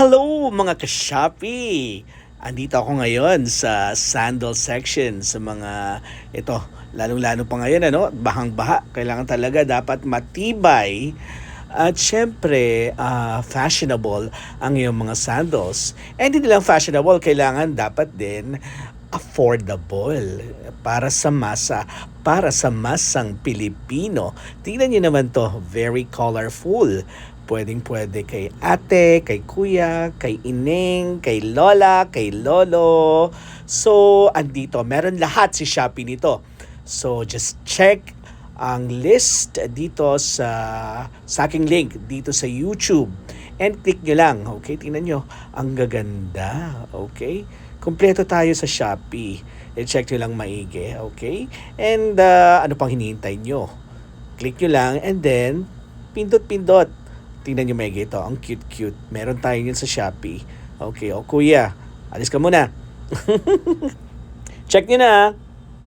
Hello mga ka-Shopee! Andito ako ngayon sa sandal section sa mga ito, lalong-lalo pa ngayon bahang-baha. Kailangan talaga dapat matibay at syempre fashionable ang iyong mga sandals. And hindi lang fashionable, kailangan dapat din affordable para sa masa, para sa masang Pilipino. Tingnan niyo naman to, very colorful. Pwedeng-pwede kay ate, kay kuya, kay ineng, kay lola, kay lolo. So, andito, meron lahat si Shopee nito. So, just check ang list dito sa aking link dito sa YouTube. And click nyo lang, okay? Tingnan nyo, ang gaganda, okay? Kompleto tayo sa Shopee. I-check nyo lang maigi, okay? And ano pang hinihintay nyo? Click nyo lang and then pindot-pindot. Tingnan nyo maigi ito, ang cute-cute. Meron tayo yun sa Shopee. Okay, o kuya, alis ka muna. Check nyo na.